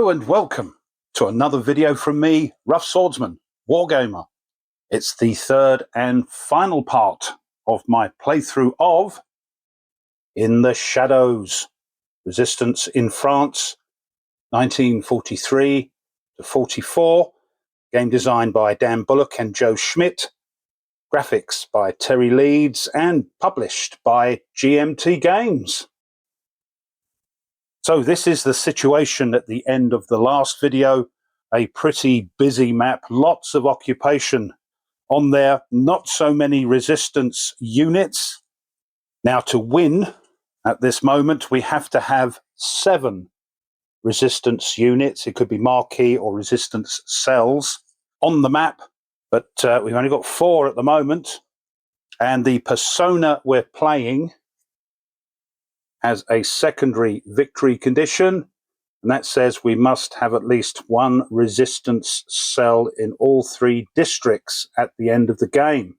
Hello and welcome to another video from me, Rough Swordsman, Wargamer. It's the third and final part of my playthrough of In the Shadows, Resistance in France, 1943 to 44, game designed by Dan Bullock and Joe Schmidt, graphics by Terry Leeds, and published by GMT Games. So this is the situation at the end of the last video. A pretty busy map, lots of occupation on there, not so many resistance units. Now to win at this moment, we have to have 7 resistance units. It could be marquee or resistance cells on the map, but we've only got 4 at the moment. And the persona we're playing has a secondary victory condition, and that says we must have at least 1 resistance cell in all 3 districts at the end of the game.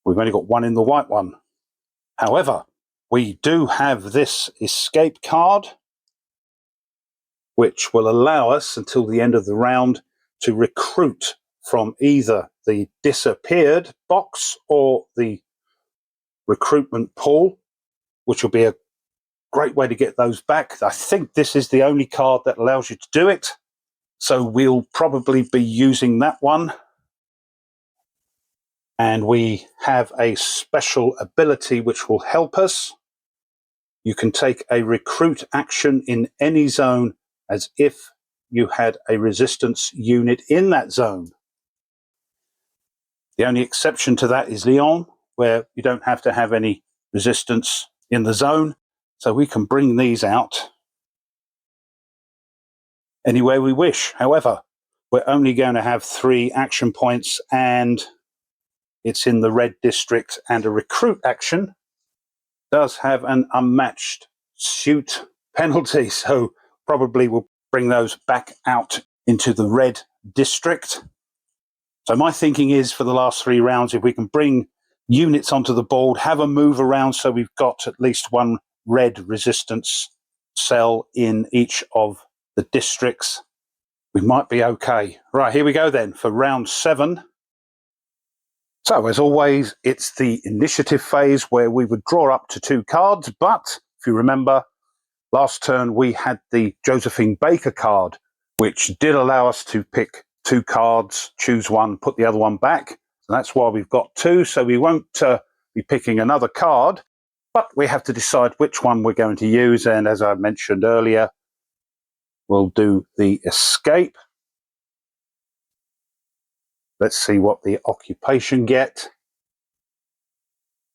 We've only got 1 in the white one. However, we do have this escape card, which will allow us until the end of the round to recruit from either the disappeared box or the recruitment pool, which will be a great way to get those back. I think this is the only card that allows you to do it, so we'll probably be using that one. And we have a special ability which will help us. You can take a recruit action in any zone as if you had a resistance unit in that zone. The only exception to that is Lyon, where you don't have to have any resistance in the zone, so we can bring these out anywhere we wish. However, we're only going to have 3 action points, and it's in the red district, and a recruit action does have an unmatched suit penalty, so probably we'll bring those back out into the red district. So my thinking is, for the last 3 rounds, if we can bring units onto the board, have a move around so we've got at least 1 red resistance cell in each of the districts, we might be okay. Right, here we go then for round 7. So as always, it's the initiative phase where we would draw up to 2 cards, but if you remember, last turn we had the Josephine Baker card, which did allow us to pick 2 cards, choose one, put the other one back. So that's why we've got 2, so we won't be picking another card, but we have to decide which one we're going to use. And as I mentioned earlier, we'll do the escape. Let's see what the occupation get.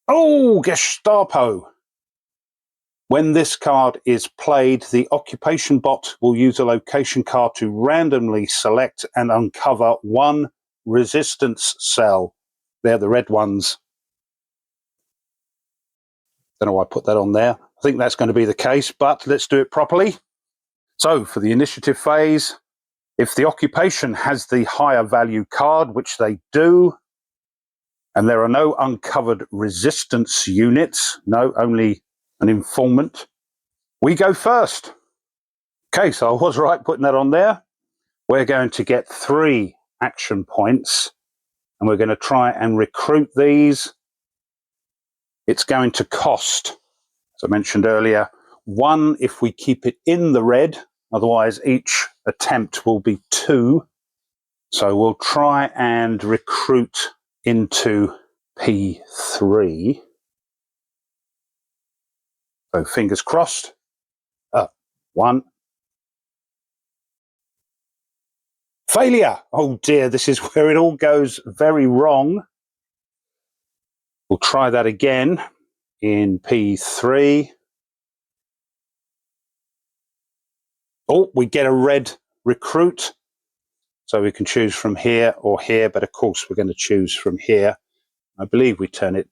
Oh, Gestapo! When this card is played, the occupation bot will use a location card to randomly select and uncover 1 resistance cell. They're the red ones. Don't know why I put that on there. I think that's going to be the case, but let's do it properly. So for the initiative phase, if the occupation has the higher value card, which they do, and there are no uncovered resistance units, no, only an informant, we go first. Okay, so I was right putting that on there. We're going to get 3 action points, and we're going to try and recruit these. It's going to cost, as I mentioned earlier, 1 if we keep it in the red, otherwise each attempt will be 2. So we'll try and recruit into P3. So fingers crossed. 1. Failure! Oh dear, this is where it all goes very wrong. We'll try that again in P3. Oh, we get a red recruit. So we can choose from here or here, but of course we're going to choose from here. I believe we turn it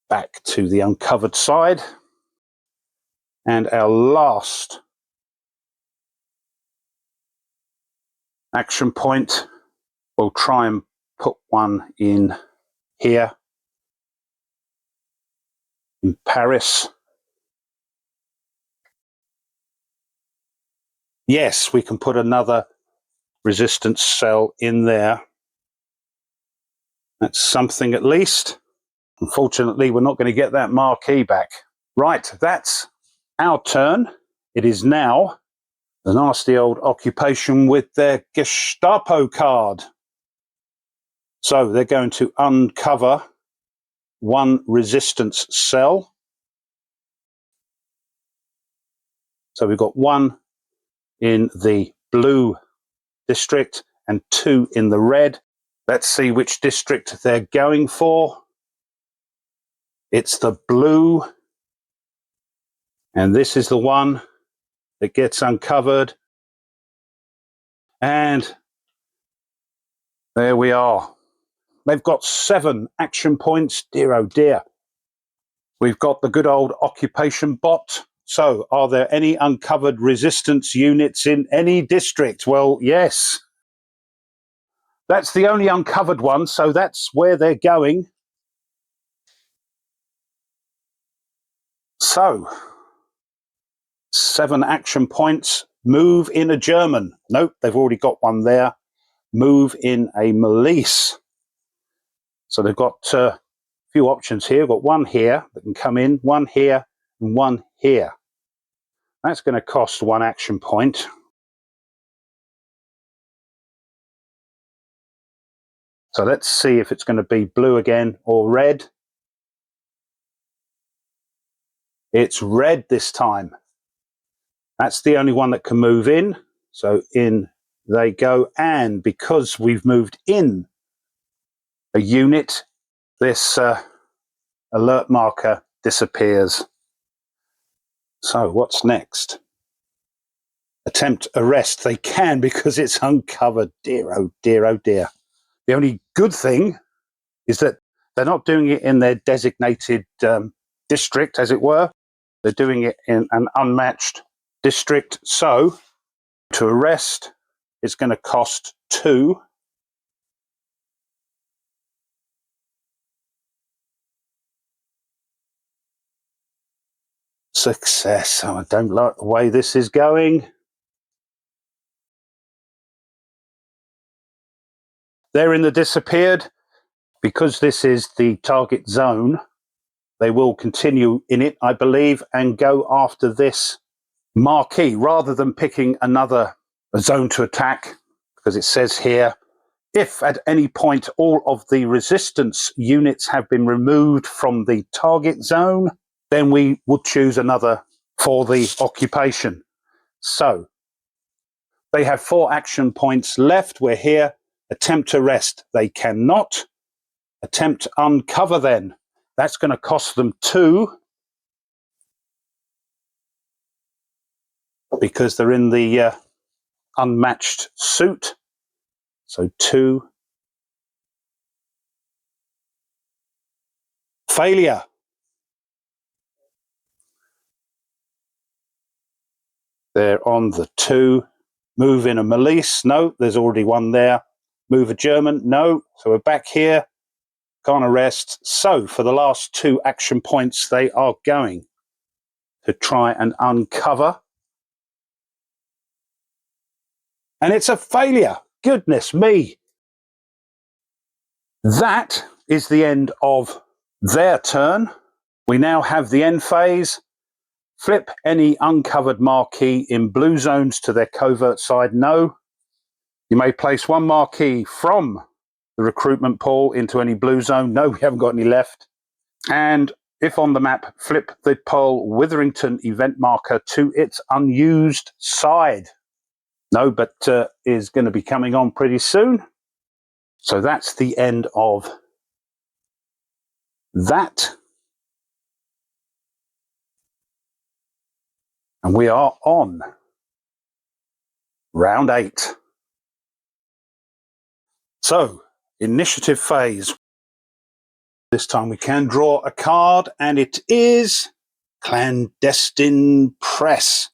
back to the uncovered side. And our last action point, we'll try and put 1 in here in Paris. Yes, we can put another resistance cell in there. That's something at least. Unfortunately, we're not going to get that marquee back. Right, that's our turn. It is now the nasty old occupation with their Gestapo card. So they're going to uncover one resistance cell. So we've got one in the blue district and two in the red. Let's see which district they're going for. It's the blue. And this is the one that gets uncovered. And there we are. They've got 7 action points. Dear, oh dear. We've got the good old occupation bot. So, are there any uncovered resistance units in any district? Well, yes. That's the only uncovered one, so that's where they're going. So, 7 action points. Move in a German. Nope, they've already got one there. Move in a Milice. So they've got a few options here. We've got one here that can come in, one here, and one here. That's going to cost 1 action point. So let's see if it's going to be blue again or red. It's red this time. That's the only one that can move in. So in they go. And because we've moved in a unit, this alert marker disappears. So what's next? Attempt arrest. They can because it's uncovered. Dear, oh dear, oh dear. The only good thing is that they're not doing it in their designated district, as it were. They're doing it in an unmatched district. So to arrest, it's going to cost 2. Success. Oh, I don't like the way this is going. They're in the disappeared. Because this is the target zone, they will continue in it, I believe, and go after this marquee rather than picking another zone to attack, because it says here, if at any point all of the resistance units have been removed from the target zone, then we would choose another for the occupation. So they have 4 action points left. We're here. Attempt arrest. They cannot. Attempt uncover then. That's going to cost them 2 because they're in the unmatched suit. So 2. Failure. They're on the 2. Move in a Milice. No, there's already one there. Move a German. No. So we're back here. Can't arrest. So for the last 2 action points, they are going to try and uncover. And it's a failure. Goodness me. That is the end of their turn. We now have the end phase. Flip any uncovered marquee in blue zones to their covert side. No. You may place 1 marquee from the recruitment pool into any blue zone. No, we haven't got any left. And if on the map, flip the Pearl Witherington event marker to its unused side. No, but is going to be coming on pretty soon. So that's the end of that. And we are on round 8. So, initiative phase. This time we can draw a card, and it is Clandestine Press.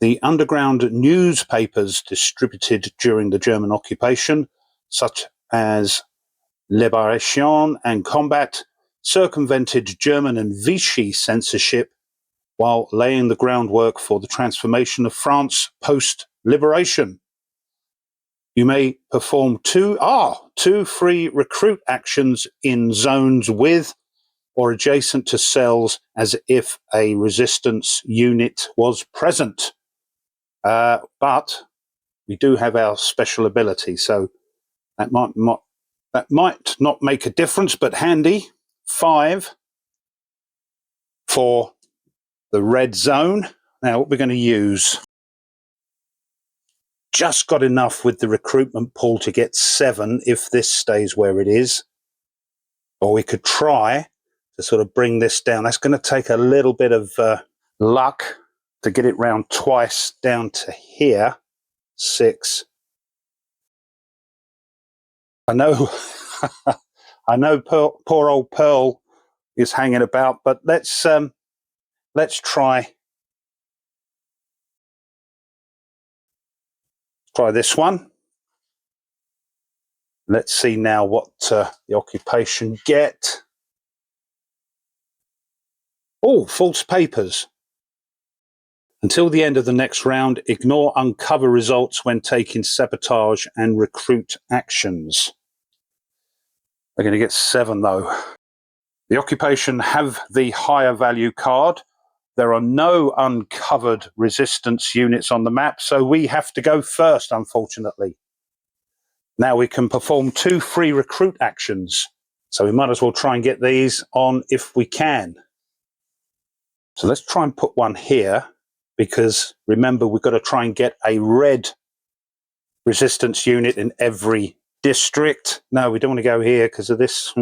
The underground newspapers distributed during the German occupation, such as Liberation and Combat, circumvented German and Vichy censorship while laying the groundwork for the transformation of France post-liberation. You may perform two free recruit actions in zones with or adjacent to cells as if a resistance unit was present. But we do have our special ability, so that might not make a difference, but handy. 5 for the red zone. Now, what we're going to use, just got enough with the recruitment pool to get 7 if this stays where it is. Or we could try to sort of bring this down. That's going to take a little bit of luck to get it round twice down to here. 6. I know, I know poor old Pearl is hanging about, but let's try this one. Let's see now what the occupation get. Oh, false papers. Until the end of the next round, ignore uncover results when taking sabotage and recruit actions. They're going to get 7 though. The occupation have the higher value card. There are no uncovered resistance units on the map, so we have to go first, unfortunately. Now we can perform 2 free recruit actions, so we might as well try and get these on if we can. So let's try and put one here, because remember, we've got to try and get a red resistance unit in every district. No, we don't want to go here because of this.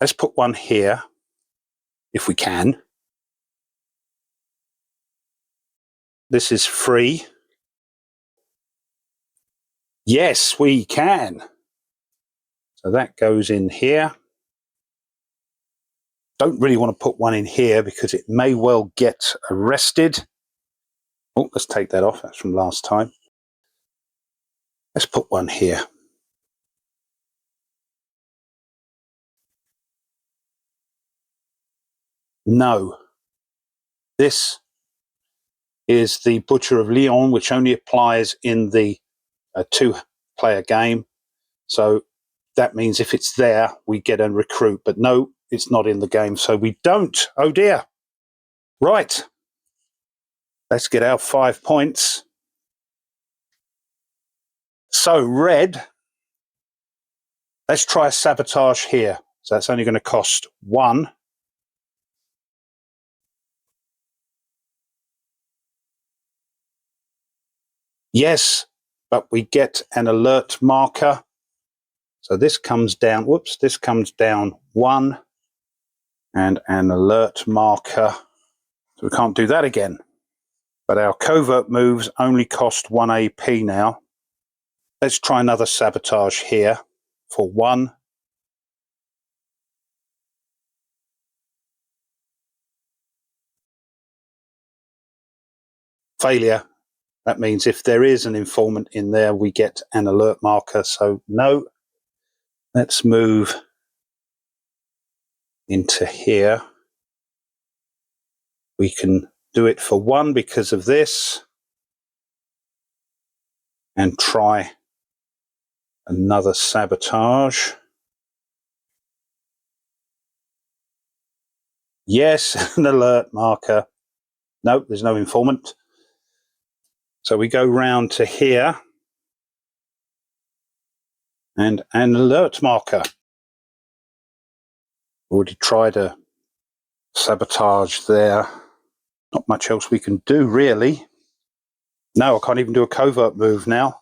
Let's put one here, if we can. This is free. Yes, we can. So that goes in here. Don't really want to put one in here because it may well get arrested. Oh, let's take that off. That's from last time. Let's put one here. No. This is the Butcher of Lyon, which only applies in the 2-player game. So that means if it's there, we get a recruit. But no, it's not in the game, so we don't. Oh dear. Right. Let's get our 5 points. So red, let's try a sabotage here. So that's only going to cost 1. Yes, but we get an alert marker. So this comes down, whoops, this comes down 1 and an alert marker. So we can't do that again. But our covert moves only cost 1 AP now. Let's try another sabotage here for 1. Failure. That means if there is an informant in there, we get an alert marker. So no. Let's move into here. We can do it for 1 because of this. And try another sabotage. Yes, an alert marker. Nope, there's no informant. So we go round to here. And an alert marker. Already tried a sabotage there. Not much else we can do, really. No, I can't even do a covert move now.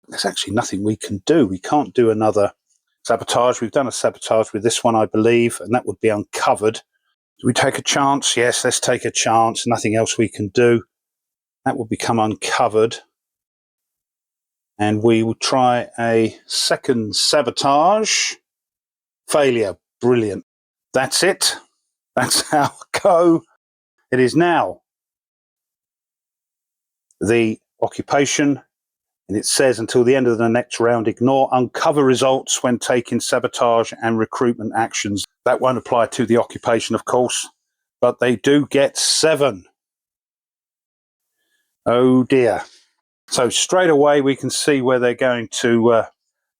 There's actually nothing we can do. We can't do another sabotage. We've done a sabotage with this one, I believe, and that would be uncovered. Do we take a chance? Yes, let's take a chance. Nothing else we can do. That will become uncovered. And we will try a second sabotage. Failure. Brilliant. That's it. That's our go. It is now the occupation, and it says until the end of the next round, ignore uncover results when taking sabotage and recruitment actions. That won't apply to the occupation, of course. but they do get 7. Oh dear. So straight away we can see where they're going to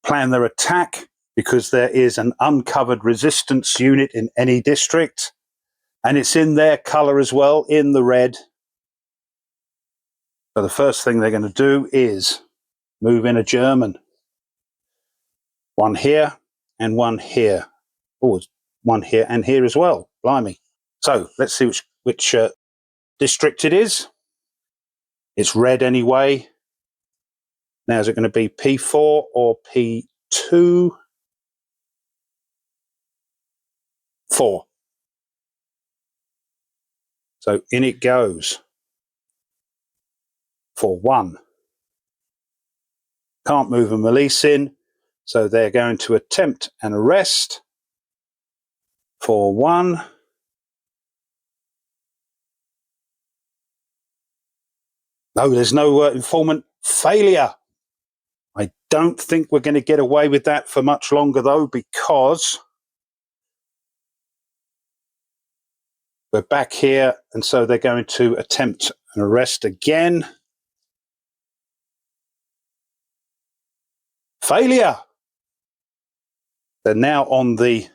plan their attack, because there is an uncovered resistance unit in any district, and it's in their colour as well, in the red. So the first thing they're going to do is move in a German. One here and one here. Oh, one here and here as well. Blimey. So let's see which district it is. It's red anyway. Now, is it going to be P4 or P2? 4. So in it goes for 1. Can't move a Malise in, so they're going to attempt an arrest for 1. No, there's no informant. Failure. I don't think we're going to get away with that for much longer, though, because we're back here, and so they're going to attempt an arrest again. Failure. They're now on the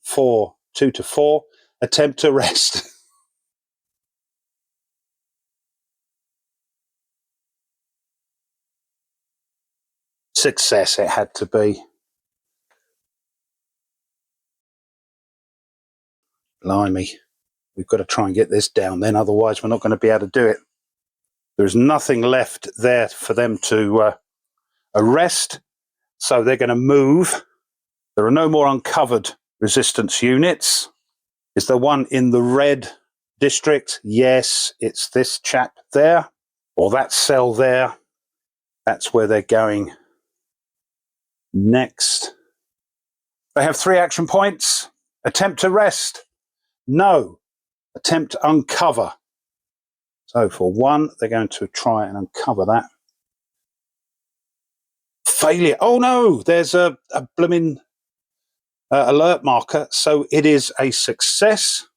2 to 4 attempt arrest. Success it had to be. Blimey. We've got to try and get this down then, otherwise we're not going to be able to do it. There's nothing left there for them to arrest, so they're going to move. There are no more uncovered resistance units. Is there one in the red district? Yes, it's this chap there, or that cell there. That's where they're going next. They have 3 action points. Attempt arrest. No. Attempt uncover. So for 1, they're going to try and uncover that. Failure. Oh no, there's a blooming alert marker, so it is a success.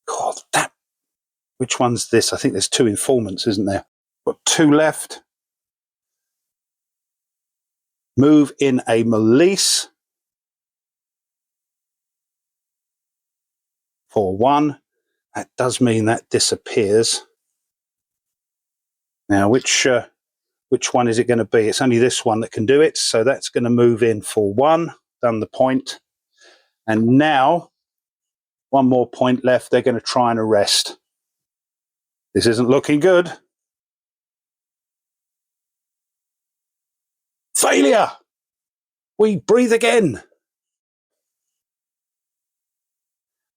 God, that. Which one's this? I think there's 2 informants, isn't there? Got 2 left. Move in a Malise for 1. That does mean that disappears. Now, which one is it going to be? It's only this one that can do it, so that's going to move in for 1. Done the point. And now, 1 more point left. They're going to try and arrest. This isn't looking good. Failure! We breathe again.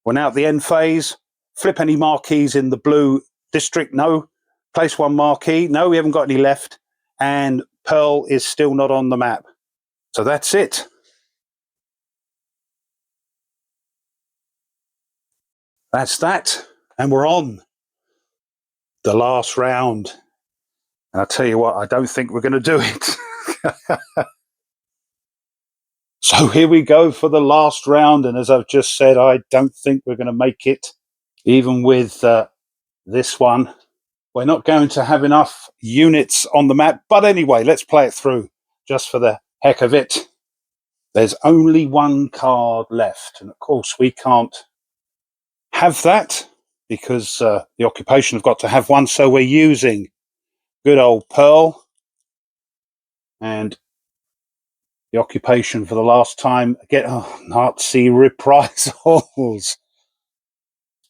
We're now at the end phase. Flip any marquees in the blue district. No. Place 1 marquee. No, we haven't got any left. And Pearl is still not on the map. So that's it. That's that. And we're on the last round. And I'll tell you what, I don't think we're going to do it. So here we go for the last round. And as I've just said, I don't think we're going to make it. Even with this one, we're not going to have enough units on the map. But anyway, let's play it through just for the heck of it. There's only 1 card left. And of course, we can't have that because the occupation have got to have 1. So we're using good old Pearl and the occupation for the last time. Get Nazi reprisals.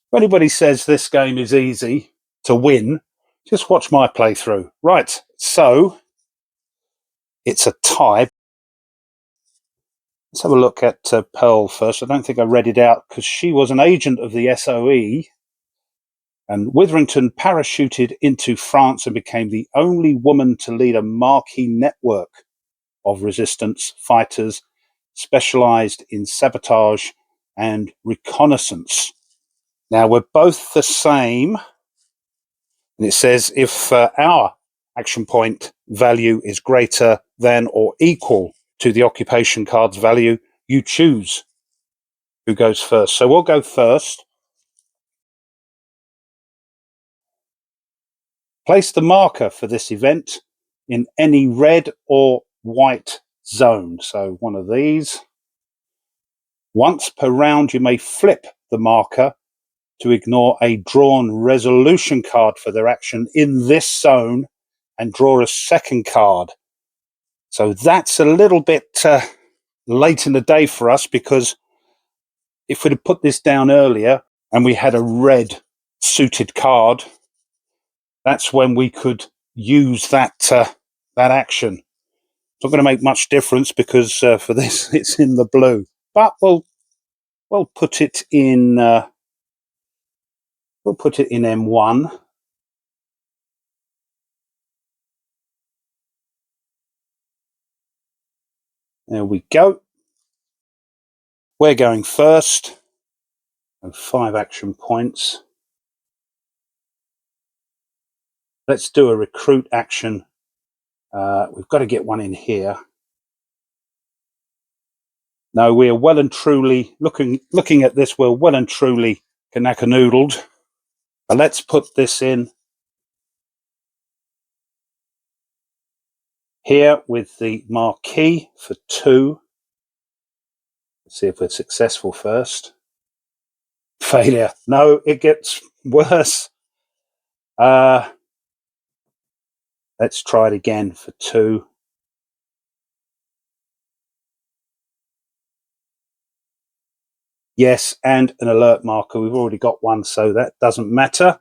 If anybody says this game is easy to win, just watch my playthrough. Right, so it's a tie. Let's have a look at Pearl first. I don't think I read it out because she was an agent of the SOE. And Witherington parachuted into France and became the only woman to lead a marquee network of resistance fighters specialized in sabotage and reconnaissance. Now, we're both the same. And it says if our action point value is greater than or equal to the occupation card's value, you choose who goes first. So we'll go first. Place the marker for this event in any red or white zone. So one of these. Once per round, you may flip the marker to ignore a drawn resolution card for their action in this zone and draw a second card. So that's a little bit late in the day for us, because if we'd have put this down earlier and we had a red suited card, that's when we could use that that action. It's not going to make much difference because for this it's in the blue. But we'll put it in M1. There we go. We're going first. 5 action points. Let's do a recruit action. We've got to get one in here. No, we're well and truly looking at this. We're well and truly Kanaka-noodled. But let's put this in here with the marquee for 2. Let's see if we're successful first. Failure. No, it gets worse. Let's try it again for 2. Yes, and an alert marker. We've already got one, so that doesn't matter.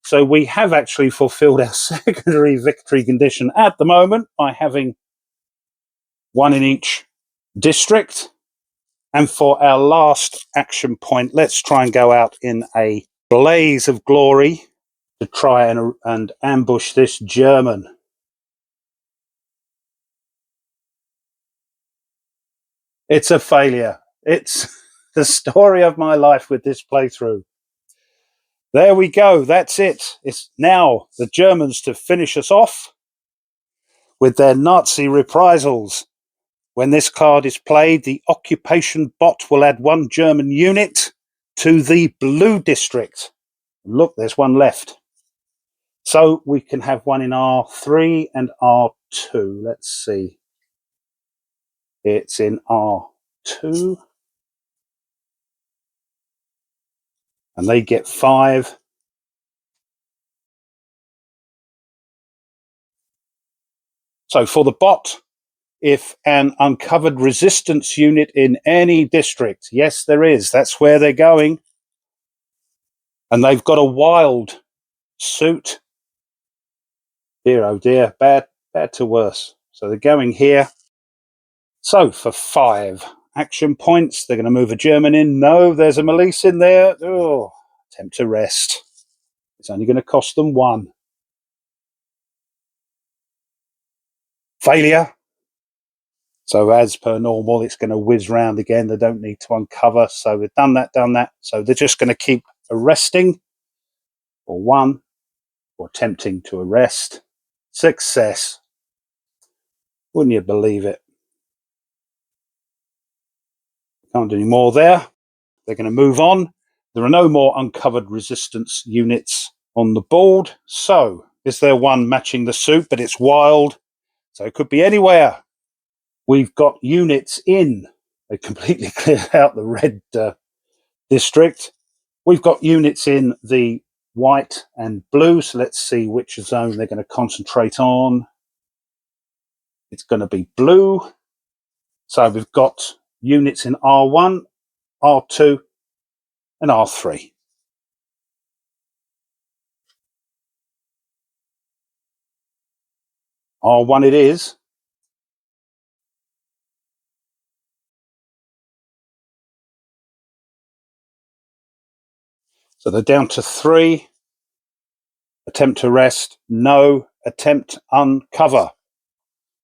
So we have actually fulfilled our secondary victory condition at the moment by having one in each district. And for our last action point, let's try and go out in a blaze of glory to try and ambush this German. It's a failure. It's the story of my life with this playthrough. There we go. That's it. It's now the Germans to finish us off with their Nazi reprisals. When this card is played, the occupation bot will add 1 German unit to the blue district. Look, there's one left. So we can have one in R3 and R2. Let's see. It's in R2. And they get 5. So for the bot, if an uncovered resistance unit in any district, yes, there is. That's where they're going. And they've got a wild suit. Dear, oh dear, bad to worse. So they're going here. So for 5 action points, they're going to move a German in. No, there's a Melisse in there. Oh, attempt to rest. It's only going to cost them 1. Failure. So as per normal, it's going to whiz round again. They don't need to uncover. So we've done that. So they're just going to keep arresting for 1 or attempting to arrest. Success. Wouldn't you believe it? Can't do any more there. They're going to move on. There are no more uncovered resistance units on the board. So is there one matching the suit, but it's wild. So it could be anywhere. We've got units in. They completely cleared out the red district. We've got units in the white and blue. So let's see which zone they're going to concentrate on. It's going to be blue. So we've got units in R1, R2, and R3. R1 it is. So they're down to 3. Attempt to rest, no. Attempt uncover.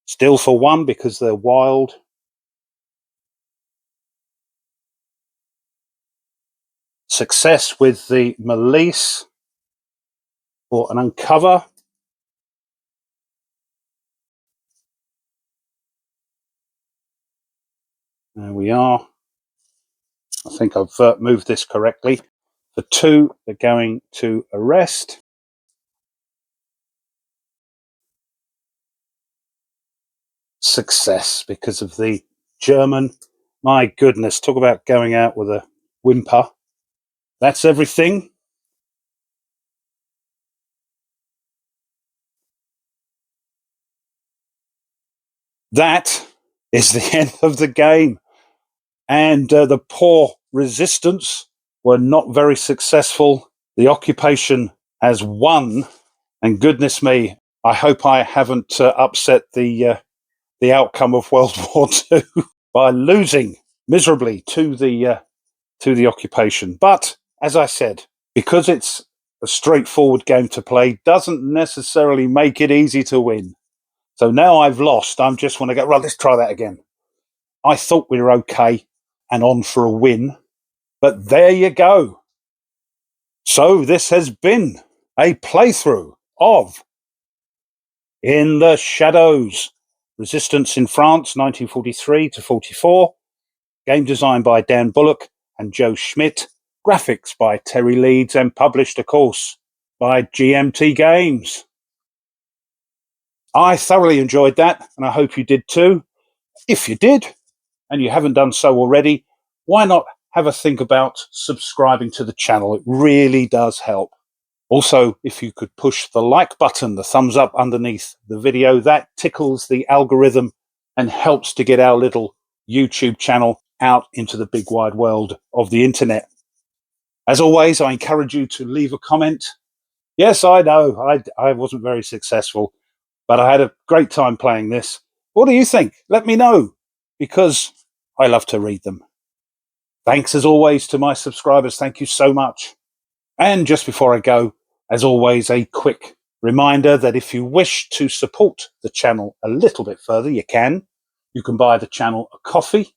Still for 1 because they're wild. Success with the Melisse for an uncover. There we are. I think I've moved this correctly. The 2 are going to arrest. Success because of the German. My goodness, talk about going out with a whimper. That's everything. That is the end of the game. And the poor resistance were not very successful. The occupation has won. And goodness me, I hope I haven't upset the outcome of World War II by losing miserably to the occupation. But as I said, because it's a straightforward game to play, doesn't necessarily make it easy to win. So now I've lost, I'm just want to go, right, let's try that again. I thought we were okay and on for a win, but there you go. So this has been a playthrough of In the Shadows, Resistance in France, 1943 to 44. Game designed by Dan Bullock and Joe Schmidt. Graphics by Terry Leeds and published, of course, by GMT Games. I thoroughly enjoyed that, and I hope you did too. If you did, and you haven't done so already, why not have a think about subscribing to the channel? It really does help. Also, if you could push the like button, the thumbs up underneath the video, that tickles the algorithm and helps to get our little YouTube channel out into the big wide world of the internet. As always, I encourage you to leave a comment. Yes, I know, I wasn't very successful, but I had a great time playing this. What do you think? Let me know, because I love to read them. Thanks as always to my subscribers. Thank you so much. And just before I go, as always, a quick reminder that if you wish to support the channel a little bit further, you can. You can buy the channel a coffee,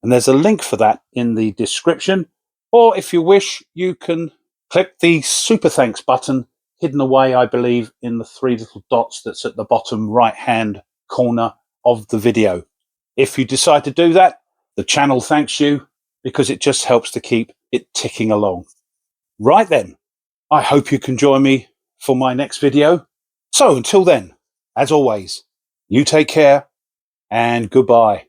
and there's a link for that in the description. Or if you wish, you can click the super thanks button, hidden away, I believe, in the 3 little dots that's at the bottom right-hand corner of the video. If you decide to do that, the channel thanks you, because it just helps to keep it ticking along. Right then, I hope you can join me for my next video. So until then, as always, you take care and goodbye.